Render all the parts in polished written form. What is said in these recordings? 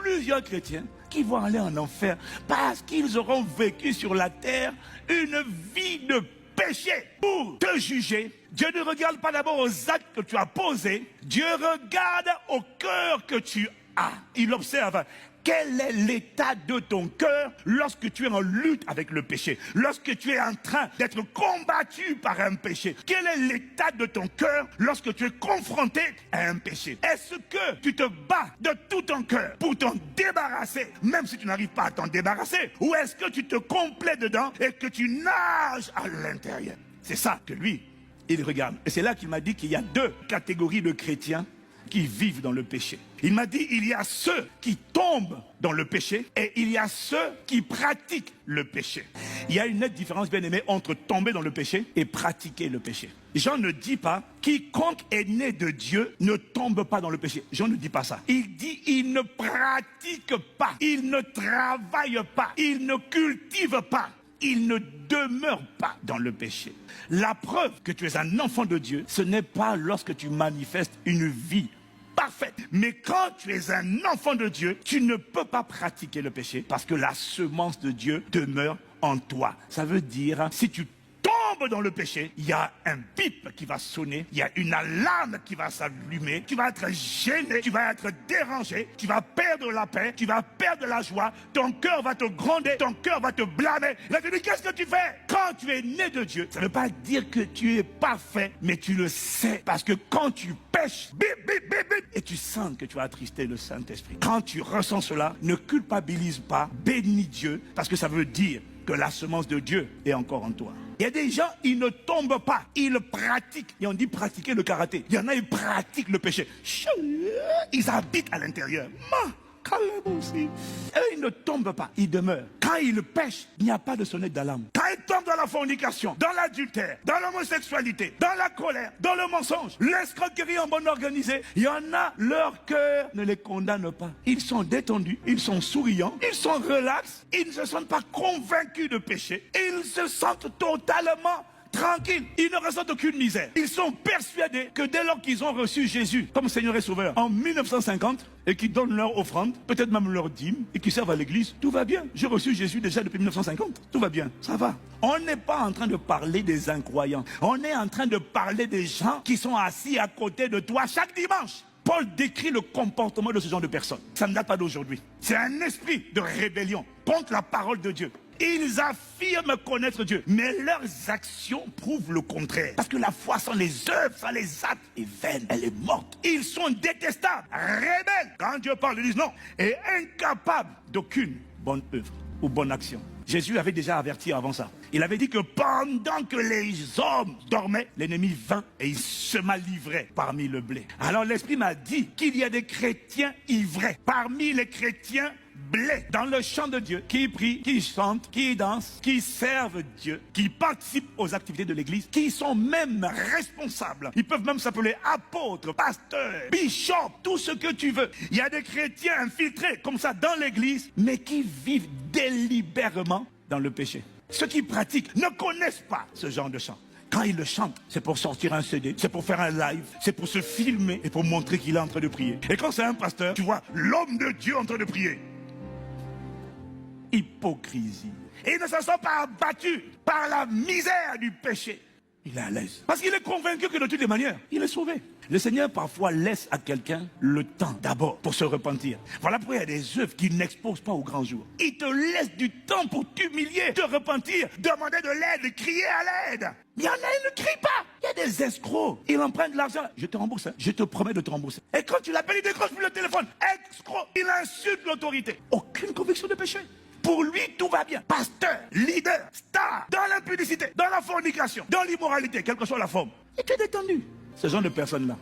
plusieurs chrétiens qui vont aller en enfer parce qu'ils auront vécu sur la terre une vie de péché. Pour te juger, Dieu ne regarde pas d'abord aux actes que tu as posés, Dieu regarde au cœur que tu as. Il observe quel est l'état de ton cœur lorsque tu es en lutte avec le péché, lorsque tu es en train d'être combattu par un péché. Quel est l'état de ton cœur lorsque tu es confronté à un péché? Est-ce que tu te bats de tout ton cœur pour t'en débarrasser, même si tu n'arrives pas à t'en débarrasser? Ou est-ce que tu te complais dedans et que tu nages à l'intérieur? C'est ça que lui, il regarde. Et c'est là qu'il m'a dit qu'il y a deux catégories de chrétiens qui vivent dans le péché. Il m'a dit, il y a ceux qui tombent dans le péché et il y a ceux qui pratiquent le péché. Il y a une nette différence, bien aimé, entre tomber dans le péché et pratiquer le péché. Jean ne dit pas, quiconque est né de Dieu ne tombe pas dans le péché. Jean ne dit pas ça. Il dit, il ne pratique pas, il ne travaille pas, il ne cultive pas. Il ne demeure pas dans le péché. La preuve que tu es un enfant de Dieu, ce n'est pas lorsque tu manifestes une vie parfaite. Mais quand tu es un enfant de Dieu, tu ne peux pas pratiquer le péché parce que la semence de Dieu demeure en toi. Ça veut dire, si tu tombes dans le péché, il y a un bip qui va sonner, il y a une alarme qui va s'allumer, tu vas être gêné, tu vas être dérangé, tu vas perdre la paix, tu vas perdre la joie, ton cœur va te gronder, ton cœur va te blâmer. Là, tu dis, qu'est-ce que tu fais? Quand tu es né de Dieu, ça ne veut pas dire que tu es parfait, mais tu le sais, parce que quand tu pêches, bip, bip, bip, bip, et tu sens que tu as attristé le Saint-Esprit. Quand tu ressens cela, ne culpabilise pas, bénis Dieu, parce que ça veut dire que la semence de Dieu est encore en toi. Il y a des gens, ils ne tombent pas, ils pratiquent. Et on dit pratiquer le karaté. Il y en a, ils pratiquent le péché. Ils habitent à l'intérieur. Calme aussi. Eux, ils ne tombent pas, ils demeurent. Quand ils pêchent, il n'y a pas de sonnette d'alarme. Quand ils tombent dans la fornication, dans l'adultère, dans l'homosexualité, dans la colère, dans le mensonge, l'escroquerie en bonne organisée, il y en a, leur cœur ne les condamne pas. Ils sont détendus, ils sont souriants, ils sont relax, ils ne se sentent pas convaincus de péché. Ils se sentent totalement tranquilles, ils ne ressentent aucune misère. Ils sont persuadés que dès lors qu'ils ont reçu Jésus comme Seigneur et Sauveur en 1950 et qu'ils donnent leur offrande, peut-être même leur dîme et qu'ils servent à l'église, tout va bien. J'ai reçu Jésus déjà depuis 1950, tout va bien, ça va. On n'est pas en train de parler des incroyants, on est en train de parler des gens qui sont assis à côté de toi chaque dimanche. Paul décrit le comportement de ce genre de personnes. Ça ne date pas d'aujourd'hui. C'est un esprit de rébellion contre la parole de Dieu. Ils affirment connaître Dieu, mais leurs actions prouvent le contraire. Parce que la foi sans les œuvres, sans les actes, est vaine, elle est morte. Ils sont détestables, rebelles. Quand Dieu parle, ils disent non. Et incapables d'aucune bonne œuvre ou bonne action. Jésus avait déjà averti avant ça. Il avait dit que pendant que les hommes dormaient, l'ennemi vint et il sema l'ivraie parmi le blé. Alors l'Esprit m'a dit qu'il y a des chrétiens ivraies parmi les chrétiens blé dans le champ de Dieu, qui prient, qui chantent, qui dansent, qui servent Dieu, qui participent aux activités de l'église, qui sont même responsables. Ils peuvent même s'appeler apôtres, pasteurs, bishops, tout ce que tu veux. Il y a des chrétiens infiltrés comme ça dans l'église, mais qui vivent délibérément dans le péché. Ceux qui pratiquent ne connaissent pas ce genre de chant. Quand il le chante, c'est pour sortir un CD, c'est pour faire un live, c'est pour se filmer et pour montrer qu'il est en train de prier. Et quand c'est un pasteur, tu vois l'homme de Dieu en train de prier. Hypocrisie. Et il ne se sent pas abattu par la misère du péché. Il est à l'aise. Parce qu'il est convaincu que de toutes les manières, il est sauvé. Le Seigneur parfois laisse à quelqu'un le temps d'abord pour se repentir. Voilà pourquoi il y a des œuvres qu'il n'expose pas au grand jour. Il te laisse du temps pour t'humilier, te repentir, demander de l'aide, crier à l'aide. Il y en a, ils ne crient pas. Il y a des escrocs. Ils empruntent de l'argent. Je te rembourse. Hein. Je te promets de te rembourser. Et quand tu l'appelles, il décroche plus le téléphone. Escroc. Il insulte l'autorité. Aucune conviction de péché. Pour lui, tout va bien. Pasteur, leader, star, dans l'impudicité, dans la fornication, dans l'immoralité, quelle que soit la forme. Et tu es détendu. Ce genre de personne-là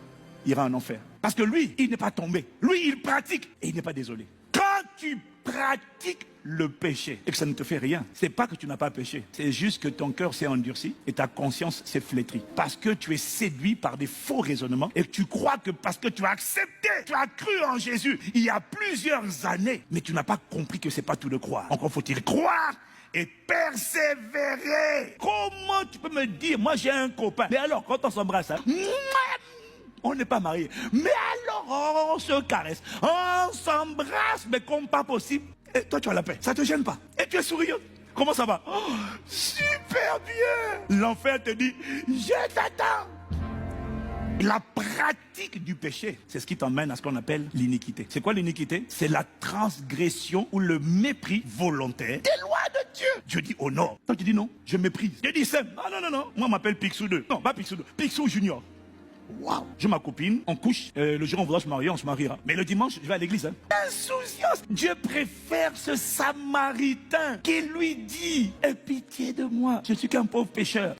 ira en enfer. Parce que lui, il n'est pas tombé. Lui, il pratique et il n'est pas désolé. Quand tu pratiques le péché et que ça ne te fait rien, c'est pas que tu n'as pas péché. C'est juste que ton cœur s'est endurci et ta conscience s'est flétrie. Parce que tu es séduit par des faux raisonnements et que tu crois que parce que tu as accepté, tu as cru en Jésus il y a plusieurs années, mais tu n'as pas compris que c'est pas tout de croire. Encore faut-il croire et persévérer. Comment tu peux me dire, moi j'ai un copain, mais alors quand on s'embrasse, hein, on n'est pas mariés. Mais alors, on se caresse, on s'embrasse, mais comme pas possible. Et toi, tu as la paix. Ça te gêne pas. Et tu es souriant. Comment ça va? Oh, super bien. L'enfer te dit, je t'attends. La pratique du péché, c'est ce qui t'emmène à ce qu'on appelle l'iniquité. C'est quoi l'iniquité? C'est la transgression ou le mépris volontaire des lois de Dieu. Dieu dit oh non. Toi tu dis non, je méprise. Dieu dit c'est. Ah non, non, non. Moi, je m'appelle Picsou 2. Non, pas Picsou 2. Picsou Junior. Waouh. Je ma copine, on couche. Le jour où on voudra se marier, on se mariera. Mais le dimanche, je vais à l'église. Hein. Insouciance. Dieu préfère ce Samaritain qui lui dit aie pitié de moi. Je suis qu'un pauvre pécheur.